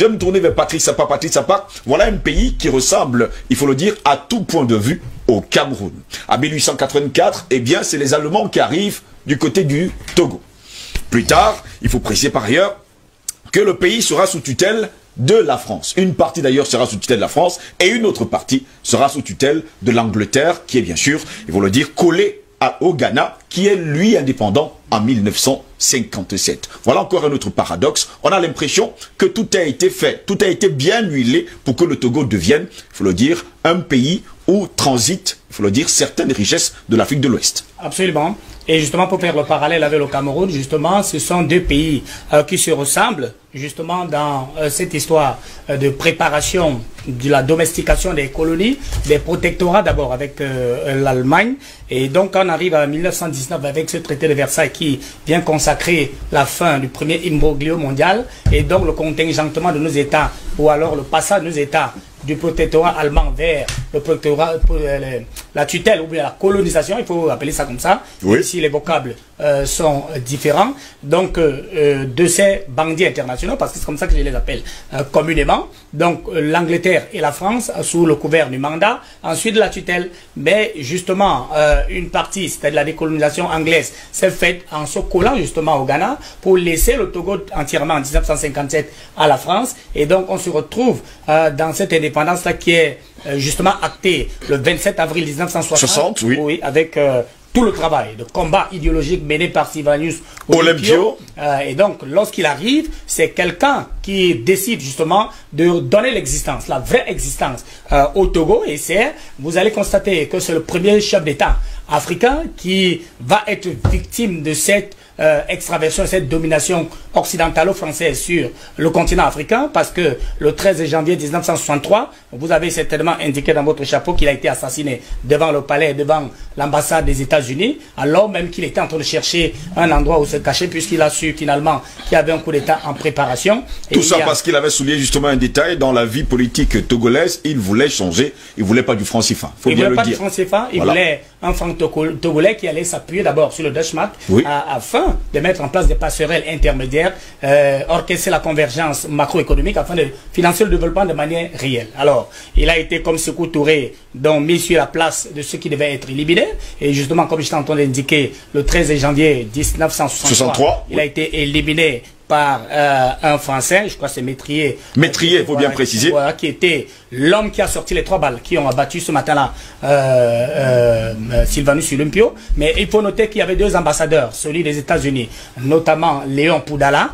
Je vais me tourner vers Patrice Sapa. Patrice Sapa, voilà un pays qui ressemble, il faut le dire, à tout point de vue au Cameroun. En 1884, eh bien, c'est les Allemands qui arrivent du côté du Togo. Plus tard, il faut préciser par ailleurs que le pays sera sous tutelle de la France. Une partie d'ailleurs sera sous tutelle de la France et une autre partie sera sous tutelle de l'Angleterre, qui est bien sûr, il faut le dire, collée au Ghana, qui est lui indépendant en 1957. Voilà encore un autre paradoxe. On a l'impression que tout a été fait, tout a été bien huilé pour que le Togo devienne, il faut le dire, un pays où transitent, il faut le dire, certaines richesses de l'Afrique de l'Ouest. Absolument. Et justement, pour faire le parallèle avec le Cameroun, justement, ce sont deux pays qui se ressemblent, justement, dans cette histoire de préparation de la domestication des colonies, des protectorats d'abord avec l'Allemagne. Et donc, on arrive à 1919 avec ce traité de Versailles qui vient consacrer la fin du premier imbroglio mondial et donc le contingentement de nos États, ou alors le passage de nos États du protectorat allemand vers le protectorat, la tutelle ou bien la colonisation, il faut appeler ça comme ça, oui. Même si les vocables sont différents, donc de ces bandits internationaux, parce que c'est comme ça que je les appelle communément, donc l'Angleterre et la France sous le couvert du mandat, ensuite de la tutelle, mais justement une partie, c'est-à-dire la décolonisation anglaise, s'est faite en se collant justement au Ghana pour laisser le Togo entièrement en 1957 à la France, et donc on se retrouve dans cette indépendance-là qui est justement actée le 27 avril 1960, oui. Oui, avec tout le travail de combat idéologique mené par Sylvanus Olympio. Et donc, lorsqu'il arrive, c'est quelqu'un qui décide justement de donner l'existence, la vraie existence au Togo. Et vous allez constater que c'est le premier chef d'État africain qui va être victime de cette extraversion, cette domination occidentalo-française sur le continent africain, parce que le 13 janvier 1963, vous avez certainement indiqué dans votre chapeau qu'il a été assassiné devant le palais, devant l'ambassade des États-Unis, alors même qu'il était en train de chercher un endroit où se cacher, puisqu'il a su finalement qu'il y avait un coup d'État en préparation. Et tout ça parce qu'il avait souligné justement un détail dans la vie politique togolaise, il voulait changer, il ne voulait pas du franc CFA. Il ne voulait pas du franc CFA, il voulait un franc togolais qui allait s'appuyer d'abord sur le Deutschmark, oui, afin de mettre en place des passerelles intermédiaires, orchestrer la convergence macroéconomique afin de financer le développement de manière réelle. Alors, il a été comme Sékou Touré, donc mis sur la place de ceux qui devaient être éliminés. Et justement, comme je t'ai entendu indiquer, le 13 janvier 1963, il a été éliminé par un Français, je crois que c'est Métrier. Métrier, il faut bien préciser. Voilà, qui était l'homme qui a sorti les 3 balles, qui ont abattu ce matin-là Sylvanus Olympio. Mais il faut noter qu'il y avait 2 ambassadeurs, celui des États-Unis, notamment Léon Poudala,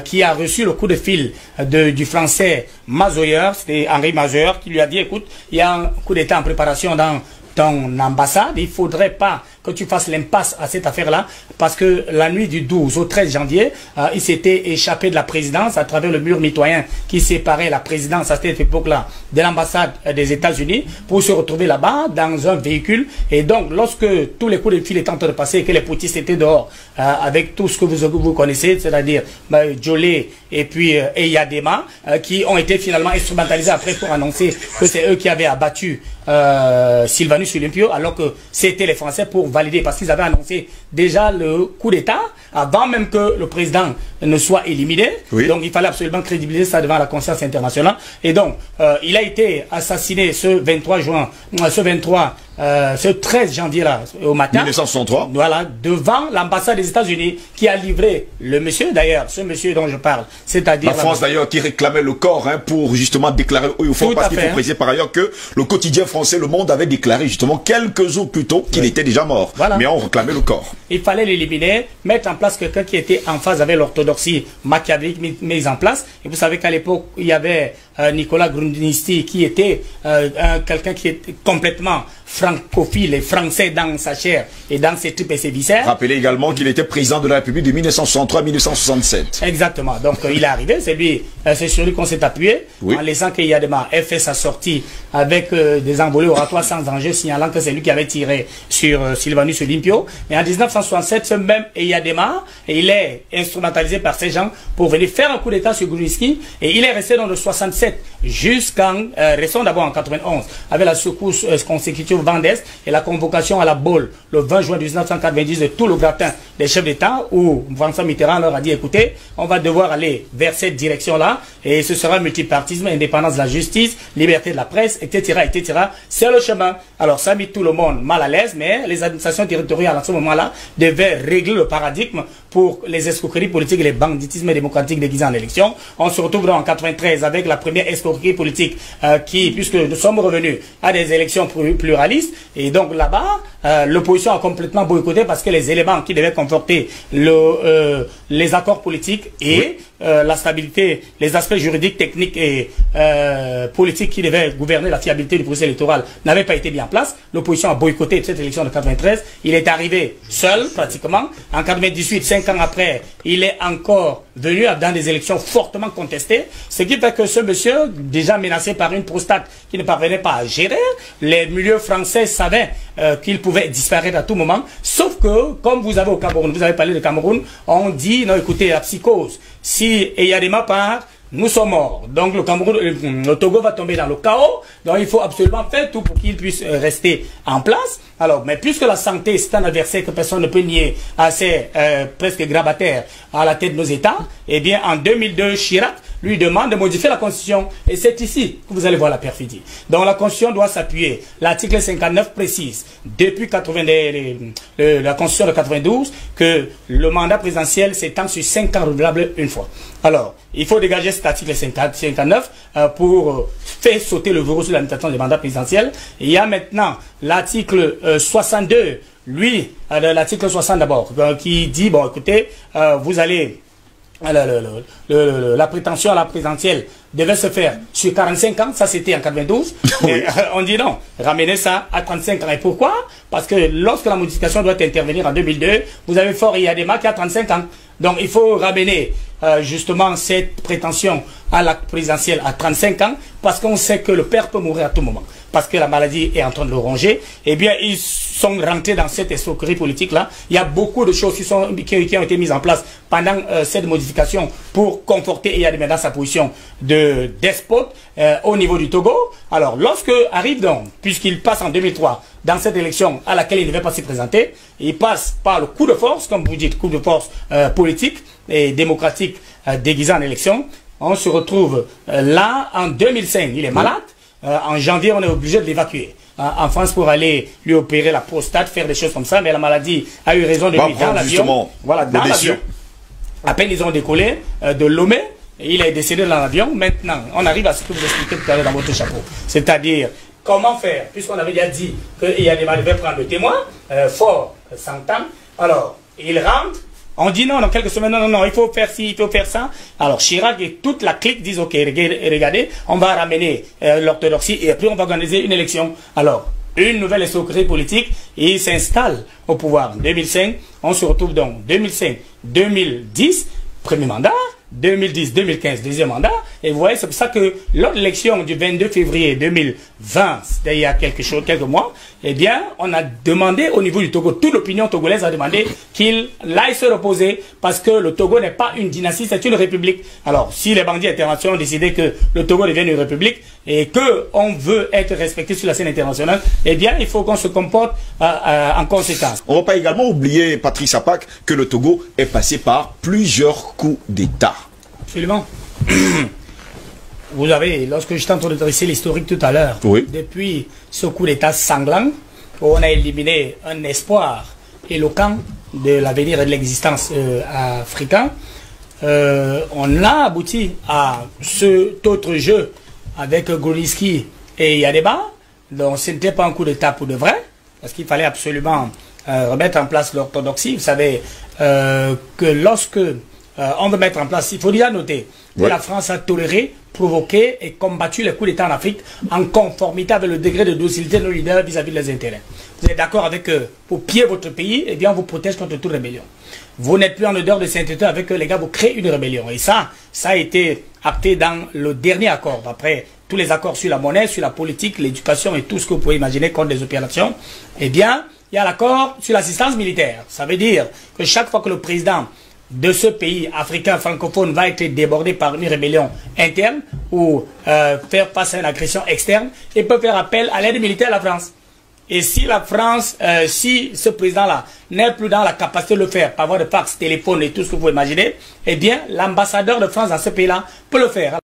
qui a reçu le coup de fil du Français Mazoyer, c'était Henri Mazoyer, qui lui a dit, écoute, il y a un coup d'État en préparation dans ton ambassade, il ne faudrait pas que tu fasses l'impasse à cette affaire-là, parce que la nuit du 12 au 13 janvier, il s'était échappé de la présidence à travers le mur mitoyen qui séparait la présidence à cette époque-là de l'ambassade des États-Unis pour se retrouver là-bas dans un véhicule. Et donc, lorsque tous les coups de fil étaient en train de passer et que les poutistes étaient dehors, avec tout ce que vous connaissez, c'est-à-dire Jolé et puis Eyadema, qui ont été finalement instrumentalisés après pour annoncer que c'est eux qui avaient abattu Sylvanus Olympio, alors que c'était les Français pour valider, parce qu'ils avaient annoncé déjà le coup d'État avant même que le président ne soit éliminé. Oui. Donc il fallait absolument crédibiliser ça devant la conscience internationale. Et donc il a été assassiné ce 23 juin, ce 13 janvier là au matin 1963, voilà, devant l'ambassade des États-Unis, qui a livré le monsieur, d'ailleurs ce monsieur dont je parle, c'est-à-dire la France d'ailleurs, qui réclamait le corps pour justement déclarer au fond, parce qu'il faut préciser par ailleurs que le quotidien français Le Monde avait déclaré justement quelques jours plus tôt qu'il était déjà mort, voilà. Mais on réclamait le corps. Il fallait l'éliminer, mettre en place quelqu'un qui était en phase avec l'orthodoxie machiavélique mise en place. Et vous savez qu'à l'époque il y avait Nicolas Grundinisti, qui était quelqu'un qui était complètement francophile et français dans sa chair et dans ses tripes et ses viscères. Rappelez également qu'il était président de la République de 1963 à 1967. Exactement. Donc il est arrivé, c'est sur lui qu'on s'est appuyé, oui, en laissant qu'Eyadema ait fait sa sortie avec des envolées oratoires sans danger, signalant que c'est lui qui avait tiré sur Sylvanus Olympio. Mais en 1960, 1967, ce même Eyadema, et il est instrumentalisé par ces gens pour venir faire un coup d'état sur Gruniski, et il est resté dans le 67 jusqu'en, restons d'abord en 91, avec la secousse consécutive Vendès et la convocation à la Baule le 20 juin 1990 de tout le gratin des chefs d'État, où François Mitterrand leur a dit, écoutez, on va devoir aller vers cette direction-là, et ce sera multipartisme, indépendance de la justice, liberté de la presse, etc., etc. C'est le chemin. Alors ça a mis tout le monde mal à l'aise, mais les administrations territoriales à ce moment-là devaient régler le paradigme pour les escroqueries politiques et les banditismes démocratiques déguisés en élection. On se retrouve en 93 avec la première escroquerie politique puisque nous sommes revenus à des élections pluralistes, et donc là-bas, l'opposition a complètement boycotté parce que les éléments qui devaient conforter les accords politiques et la stabilité, les aspects juridiques, techniques et politiques qui devaient gouverner la fiabilité du processus électoral n'avaient pas été mis en place. L'opposition a boycotté cette élection de 93. Il est arrivé seul, pratiquement. En 98, 5 ans après, il est encore venu dans des élections fortement contestées. Ce qui fait que ce monsieur, déjà menacé par une prostate qui ne parvenait pas à gérer, les milieux français savaient qu'il pouvait disparaître à tout moment. Sauf que, comme vous avez au Cameroun, vous avez parlé de Cameroun, on dit, non, écoutez, la psychose, si Eyadema part, nous sommes morts. Donc le Cameroun, le Togo va tomber dans le chaos. Donc il faut absolument faire tout pour qu'il puisse rester en place. Alors, mais puisque la santé, c'est un adversaire que personne ne peut nier, assez presque grabataire à la tête de nos États, eh bien en 2002, Chirac lui demande de modifier la Constitution. Et c'est ici que vous allez voir la perfidie. Donc la Constitution doit s'appuyer. L'article 59 précise, depuis la Constitution de 92, que le mandat présidentiel s'étend sur 5 ans renouvelables une fois. Alors, il faut dégager cet article 59 pour faire sauter le verrou sur l'administration des mandats présidentiels. Il y a maintenant l'article 62, lui, l'article 60 d'abord, qui dit, bon, écoutez, vous allez... la prétention à la présidentielle devait se faire sur 45 ans, ça c'était en 92. Oui. On dit non, ramenez ça à 35 ans. Et pourquoi? Parce que lorsque la modification doit intervenir en 2002, vous avez Fort Eyadema qui a 35 ans. Donc il faut ramener justement cette prétention à la présidentielle à 35 ans, parce qu'on sait que le père peut mourir à tout moment, parce que la maladie est en train de le ronger. Eh bien, ils sont rentrés dans cette escroquerie politique-là. Il y a beaucoup de choses qui ont été mises en place pendant cette modification pour conforter Eyadema dans sa position de despote au niveau du Togo. Alors, lorsque arrive donc, puisqu'il passe en 2003 dans cette élection à laquelle il ne devait pas s'y présenter, il passe par le coup de force, comme vous dites, coup de force politique et démocratique déguisé en élection. On se retrouve là en 2005. Il est malade. En janvier, on est obligé de l'évacuer en France pour aller lui opérer la prostate, faire des choses comme ça. Mais la maladie a eu raison de lui dans l'avion. Voilà, dans l'avion. À peine ils ont décollé de Lomé, il est décédé dans l'avion. Maintenant, on arrive à ce que vous expliquez tout à l'heure dans votre chapeau. C'est-à-dire, comment faire, puisqu'on avait déjà dit qu'il y a des devait prendre le témoin, fort, 100 ans. Alors, il rentre. On dit non, dans quelques semaines, non, il faut faire ci, il faut faire ça. Alors Chirac et toute la clique disent, ok, regardez, on va ramener l'orthodoxie et puis on va organiser une élection. Alors, une nouvelle escroquerie politique, et il s'installe au pouvoir. En 2005, on se retrouve donc 2005, 2010, premier mandat, 2010-2015, deuxième mandat. Et vous voyez, c'est pour ça que lors de l'élection du 22 février 2020, il y a quelques mois, eh bien, on a demandé au niveau du Togo, toute l'opinion togolaise a demandé qu'il aille se reposer parce que le Togo n'est pas une dynastie, c'est une république. Alors, si les bandits internationaux ont décidé que le Togo devienne une république et qu'on veut être respecté sur la scène internationale, eh bien, il faut qu'on se comporte en conséquence. On ne va pas également oublier, Patrice Apak, que le Togo est passé par plusieurs coups d'État. Absolument. Vous avez, lorsque j'étais en train de dresser l'historique tout à l'heure, oui, depuis ce coup d'État sanglant, où on a éliminé un espoir éloquent de l'avenir et de l'existence africain, on a abouti à cet autre jeu avec Gruniski et Eyadema. Donc ce n'était pas un coup d'État pour de vrai, parce qu'il fallait absolument remettre en place l'orthodoxie. Vous savez que lorsque on veut mettre en place, il faut déjà noter que la France a toléré, provoqué et combattu les coups d'État en Afrique en conformité avec le degré de docilité de nos leaders vis-à-vis de leurs intérêts. Vous êtes d'accord avec eux? Pour piller votre pays, eh bien on vous protège contre toute rébellion. Vous n'êtes plus en odeur de sainteté avec eux, les gars, vous créez une rébellion. Et ça a été acté dans le dernier accord. Après tous les accords sur la monnaie, sur la politique, l'éducation et tout ce que vous pouvez imaginer contre les opérations, eh bien, il y a l'accord sur l'assistance militaire. Ça veut dire que chaque fois que le président de ce pays africain francophone va être débordé par une rébellion interne ou faire face à une agression externe, il peut faire appel à l'aide militaire de la France. Et si la France, si ce président-là n'est plus dans la capacité de le faire, par voie de fax, téléphone et tout ce que vous imaginez, eh bien, l'ambassadeur de France dans ce pays-là peut le faire.